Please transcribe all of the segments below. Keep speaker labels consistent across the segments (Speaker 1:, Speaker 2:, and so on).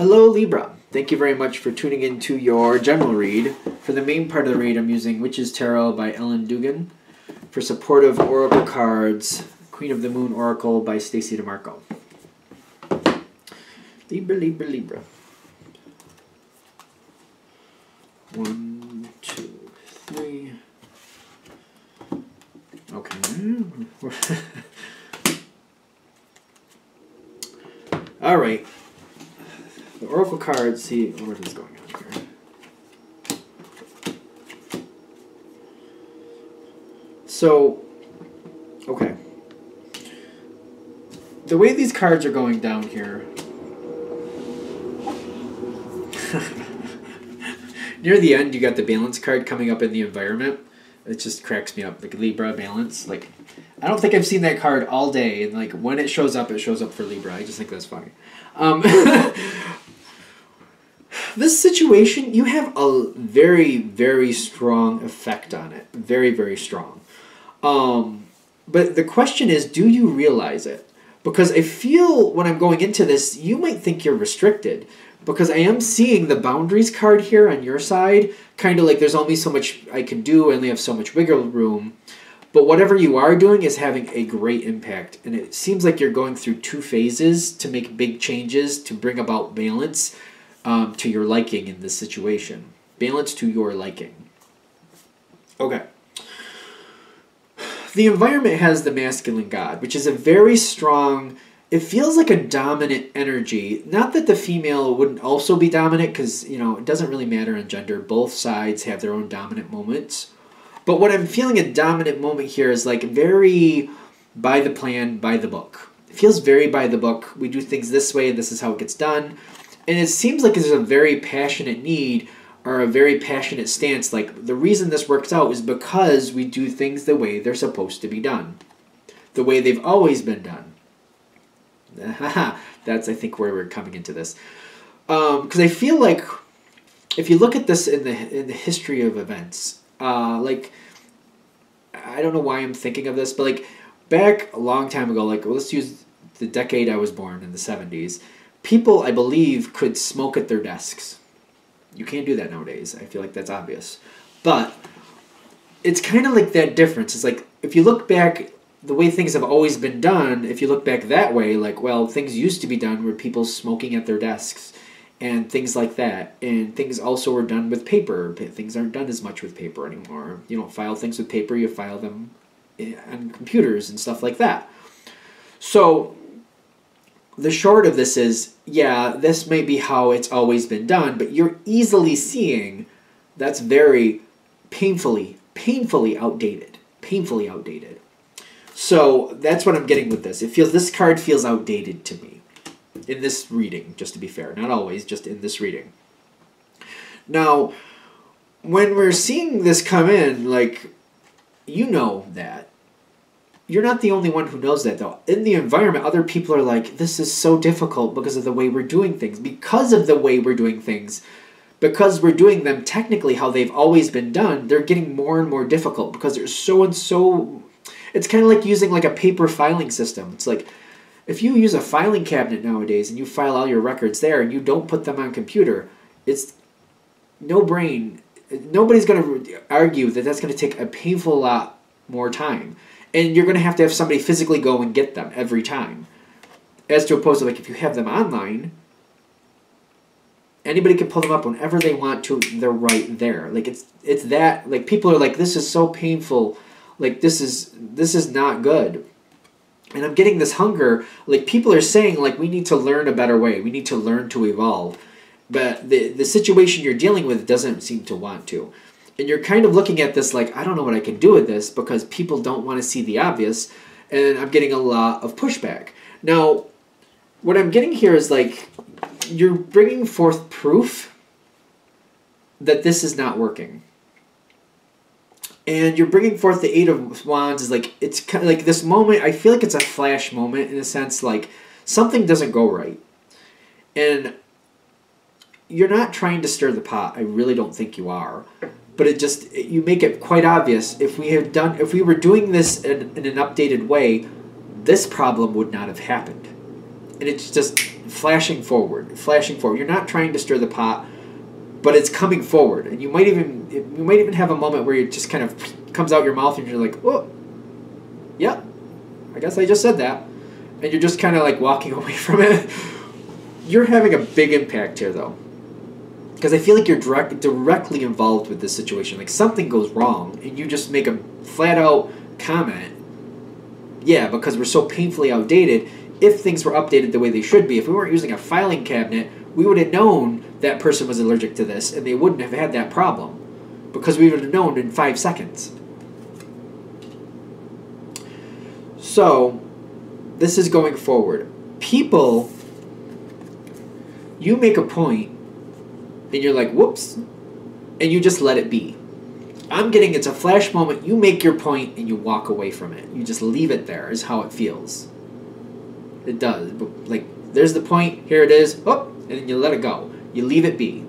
Speaker 1: Hello Libra, thank you very much for tuning into your general read. For the main part of the read I'm using Witch's Tarot by Ellen Dugan. For supportive oracle cards, Queen of the Moon Oracle by Stacey DeMarco. Libra, Libra, Libra. 1, 2, 3. Okay. Alright. The oracle cards, see what is going on here. So, okay. The way these cards are going down here, near the end you got the balance card coming up in the environment. It just cracks me up, like Libra balance. Like, I don't think I've seen that card all day, and like when it shows up for Libra. I just think that's funny. This situation, you have a very, very strong effect on it. Very, very strong. But the question is, do you realize it? Because I feel when I'm going into this, you might think you're restricted. Because I am seeing the boundaries card here on your side. Kind of like there's only so much I can do. I only have so much wiggle room. But whatever you are doing is having a great impact. And it seems like you're going through two phases to make big changes to bring about balance to your liking in this situation. Balance to your liking. Okay. The environment has the masculine god, which is a very strong... It feels like a dominant energy. Not that the female wouldn't also be dominant, because, you know, it doesn't really matter on gender. Both sides have their own dominant moments. But what I'm feeling a dominant moment here is like very by the plan, by the book. It feels very by the book. We do things this way, this is how it gets done. And it seems like there's a very passionate need or a very passionate stance. Like, the reason this works out is because we do things the way they're supposed to be done. The way they've always been done. That's, I think, where we're coming into this. Because I feel like if you look at this in the history of events, like, I don't know why I'm thinking of this, but like back a long time ago, like, well, let's use the decade I was born in the 70s. People, I believe, could smoke at their desks. You can't do that nowadays. I feel like that's obvious. But it's kind of like that difference. It's like, if you look back, the way things have always been done, if you look back that way, like, well, things used to be done where people smoking at their desks and things like that. And things also were done with paper. Things aren't done as much with paper anymore. You don't file things with paper. You file them on computers and stuff like that. So the short of this is, yeah, this may be how it's always been done, but you're easily seeing that's very painfully outdated. Painfully outdated. So that's what I'm getting with this. This card feels outdated to me in this reading, just to be fair. Not always, just in this reading. Now, when we're seeing this come in, like, you know that. You're not the only one who knows that, though. In the environment, other people are like, this is so difficult because of the way we're doing things. Because of the way we're doing things, because we're doing them technically how they've always been done, they're getting more and more difficult because there's so and so... It's kind of like using like a paper filing system. It's like, if you use a filing cabinet nowadays and you file all your records there and you don't put them on computer, it's no brain. Nobody's going to argue that that's going to take a painful lot more time. And you're going to have somebody physically go and get them every time. As to opposed to, like, if you have them online, anybody can pull them up whenever they want to. They're right there. Like, it's that, like, people are like, this is so painful. Like, this is not good. And I'm getting this hunger. Like, people are saying, like, we need to learn a better way. We need to learn to evolve. But the situation you're dealing with doesn't seem to want to. And you're kind of looking at this like, I don't know what I can do with this because people don't want to see the obvious. And I'm getting a lot of pushback. Now, what I'm getting here is like, you're bringing forth proof that this is not working. And you're bringing forth the Eight of Wands is like, it's kind of like this moment, I feel like it's a flash moment in a sense, like something doesn't go right. And you're not trying to stir the pot. I really don't think you are. But you make it quite obvious. If we were doing this in an updated way, this problem would not have happened. And it's just flashing forward, flashing forward. You're not trying to stir the pot, but it's coming forward, and you might even have a moment where it just kind of comes out your mouth, and you're like, oh, yeah, I guess I just said that, and you're just kind of like walking away from it. You're having a big impact here, though, because I feel like you're directly involved with this situation. Like something goes wrong, and you just make a flat out comment. Yeah, because we're so painfully outdated. If things were updated the way they should be, if we weren't using a filing cabinet, we would have known that person was allergic to this, and they wouldn't have had that problem, because we would have known in 5 seconds. So, this is going forward. People, you make a point, and you're like, whoops, and you just let it be. I'm getting it's a flash moment. You make your point, and you walk away from it. You just leave it there, is how it feels. It does. But, like, there's the point, here it is, oh, and then you let it go. You leave it be.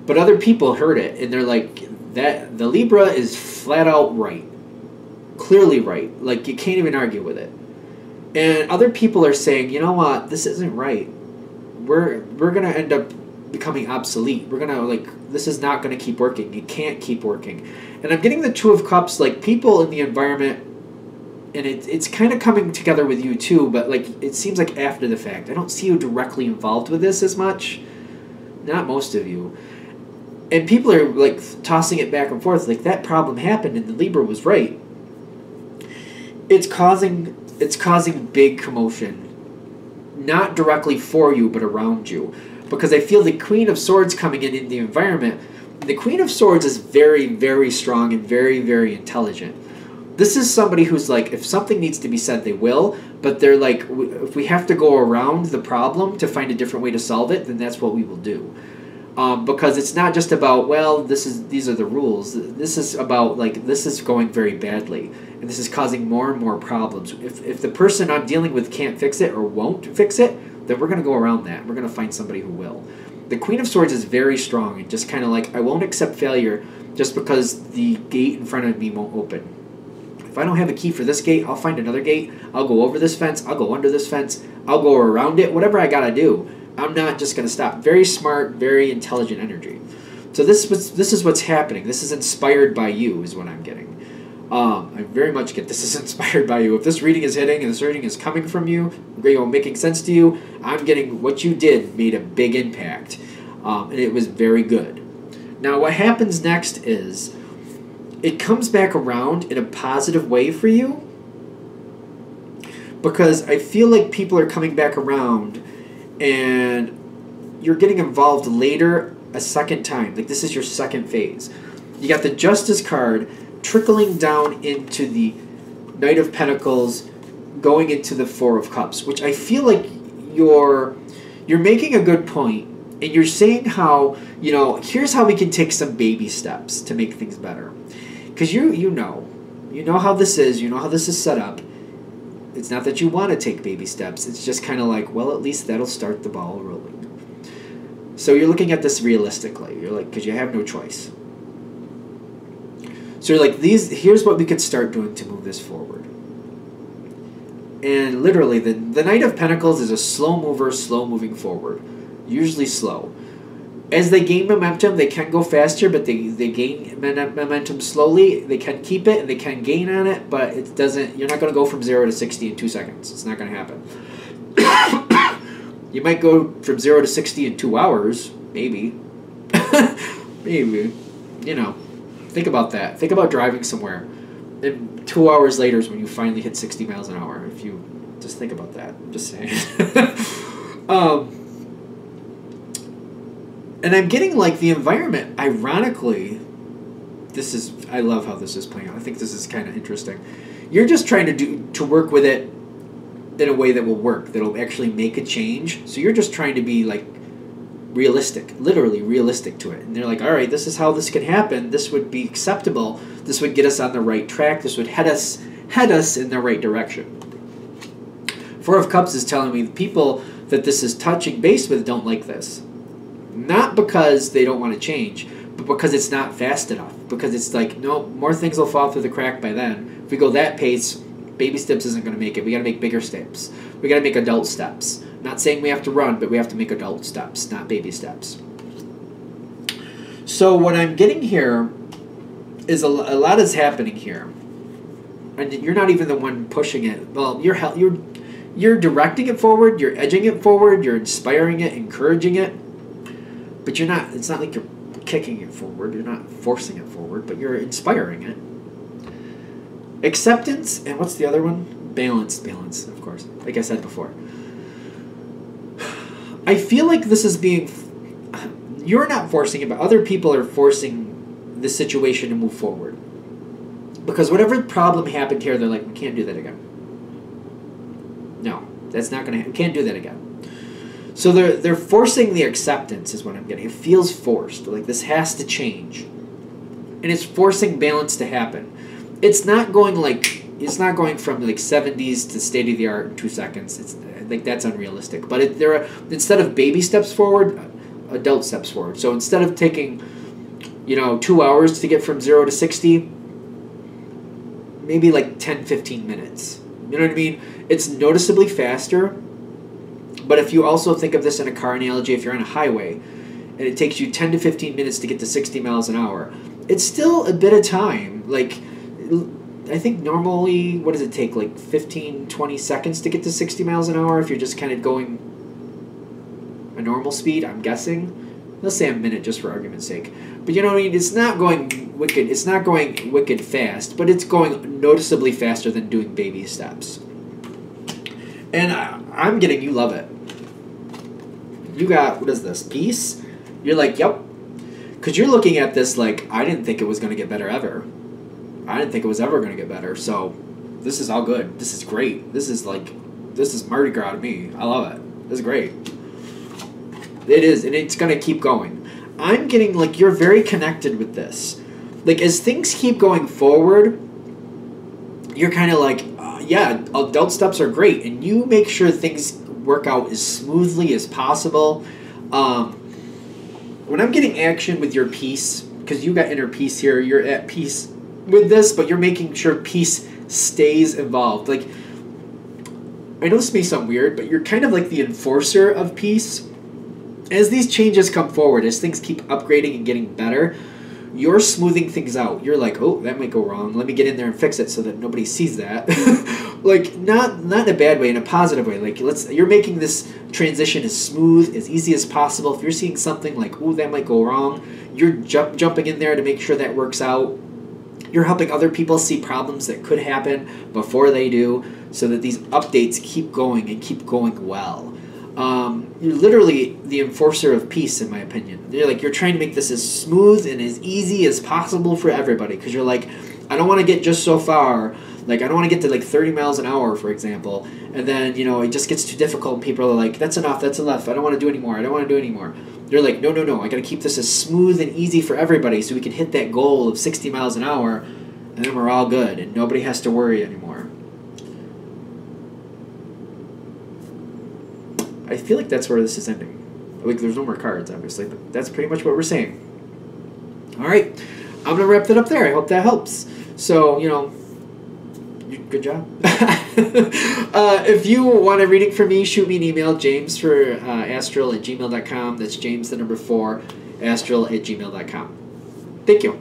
Speaker 1: But other people heard it, and they're like, that the Libra is flat out right. Clearly right. Like, you can't even argue with it. And other people are saying, you know what, this isn't right. We're going to end up becoming obsolete. We're going to, like, this is not going to keep working. It can't keep working. And I'm getting the Two of Cups, like, people in the environment, and it's kind of coming together with you too, but like it seems like after the fact. I don't see you directly involved with this as much. Not most of you. And people are like tossing it back and forth, like that problem happened and the Libra was right. It's causing big commotion. Not directly for you, but around you. Because I feel the Queen of Swords coming in the environment. The Queen of Swords is very, very strong and very, very intelligent. This is somebody who's like, if something needs to be said, they will. But they're like, if we have to go around the problem to find a different way to solve it, then that's what we will do. Because it's not just about, well, these are the rules. This is about, like, this is going very badly. And this is causing more and more problems. If the person I'm dealing with can't fix it or won't fix it, then we're going to go around that. We're going to find somebody who will. The Queen of Swords is very strong and just kind of like, I won't accept failure just because the gate in front of me won't open. If I don't have a key for this gate, I'll find another gate. I'll go over this fence. I'll go under this fence. I'll go around it. Whatever I got to do. I'm not just going to stop. Very smart, very intelligent energy. So this is what's happening. This is inspired by you is what I'm getting. I very much get this is inspired by you. If this reading is hitting and this reading is coming from you, making sense to you, I'm getting what you did made a big impact. And it was very good. Now what happens next is it comes back around in a positive way for you, because I feel like people are coming back around and you're getting involved later a second time. Like this is your second phase. You got the Justice card trickling down into the Knight of Pentacles, going into the Four of Cups, which I feel like you're making a good point, and you're saying how, you know, here's how we can take some baby steps to make things better. Because you know how this is, you know how this is set up. It's not that you want to take baby steps. It's just kind of like, well, at least that'll start the ball rolling. So you're looking at this realistically. You're like, because you have no choice. So you're like, here's what we could start doing to move this forward. And literally, the Knight of Pentacles is a slow mover, slow moving forward. Usually slow. As they gain momentum, they can go faster, but they gain momentum slowly. They can keep it, and they can gain on it, but it doesn't. You're not going to go from 0 to 60 in 2 seconds. It's not going to happen. You might go from 0 to 60 in 2 hours, maybe. Maybe. You know, think about that. Think about driving somewhere, and 2 hours later is when you finally hit 60 miles an hour. If you just think about that, I'm just saying. And I'm getting like the environment, ironically, I love how this is playing out. I think this is kind of interesting. You're just trying to work with it in a way that will work, that'll actually make a change. So you're just trying to be like realistic, literally realistic to it. And they're like, all right, this is how this can happen. This would be acceptable. This would get us on the right track. This would head us in the right direction. Four of Cups is telling me the people that this is touching base with don't like this. Not because they don't want to change, but because it's not fast enough. Because it's like, no, more things will fall through the crack by then. If we go that pace, baby steps isn't going to make it. We got to make bigger steps. We got to make adult steps. Not saying we have to run, but we have to make adult steps, not baby steps. So what I'm getting here is a lot is happening here. And you're not even the one pushing it. Well, you're directing it forward, you're edging it forward, you're inspiring it, encouraging it. But you're not, it's not like you're kicking it forward, you're not forcing it forward, but you're inspiring it. Acceptance, and what's the other one? Balance, of course, like I said before. I feel like this is being, you're not forcing it, but other people are forcing the situation to move forward. Because whatever problem happened here, they're like, we can't do that again. No, that's not going to happen. We can't do that again. So they're forcing the acceptance is what I'm getting. It feels forced. Like this has to change. And it's forcing balance to happen. It's not going from like 70s to state of the art in 2 seconds. It's like that's unrealistic. But instead of baby steps forward, adult steps forward. So instead of taking 2 hours to get from 0 to 60, maybe like 10-15 minutes. You know what I mean? It's noticeably faster. But if you also think of this in a car analogy, if you're on a highway and it takes you 10 to 15 minutes to get to 60 miles an hour, it's still a bit of time. Like, I think normally, what does it take? Like 15, 20 seconds to get to 60 miles an hour if you're just kind of going a normal speed, I'm guessing. Let's say a minute just for argument's sake. But you know what I mean? It's not going wicked fast, but it's going noticeably faster than doing baby steps. And I'm getting, you love it. You got, what is this, peace? You're like, yep. Because you're looking at this like, I didn't think it was going to get better ever. I didn't think it was ever going to get better. So this is all good. This is great. This is Mardi Gras to me. I love it. This is great. It is, and it's going to keep going. I'm getting, like, you're very connected with this. Like, as things keep going forward, you're kind of like, yeah, adult steps are great, and you make sure things work out as smoothly as possible. When I'm getting action with your peace, because you got inner peace here, you're at peace with this, but you're making sure peace stays involved. Like, I know this may sound weird, but you're kind of like the enforcer of peace. As these changes come forward, as things keep upgrading and getting better, you're smoothing things out. You're like, oh, that might go wrong. Let me get in there and fix it so that nobody sees that. Like, not in a bad way, in a positive way. Like, you're making this transition as smooth, as easy as possible. If you're seeing something like, oh, that might go wrong, you're jumping in there to make sure that works out. You're helping other people see problems that could happen before they do, so that these updates keep going and keep going well. You're literally the enforcer of peace, in my opinion. You're trying to make this as smooth and as easy as possible for everybody, because you're like, I don't want to get just so far. Like, I don't want to get to like 30 miles an hour, for example, and then it just gets too difficult, and people are like, that's enough, that's enough. I don't want to do anymore. I don't want to do anymore. You're like, no. I got to keep this as smooth and easy for everybody, so we can hit that goal of 60 miles an hour, and then we're all good, and nobody has to worry anymore. I feel like that's where this is ending. Like, there's no more cards, obviously, but that's pretty much what we're saying. All right. I'm going to wrap that up there. I hope that helps. So, good job. If you want a reading from me, shoot me an email, James for astral@gmail.com. That's James, the number 4, astral@gmail.com. Thank you.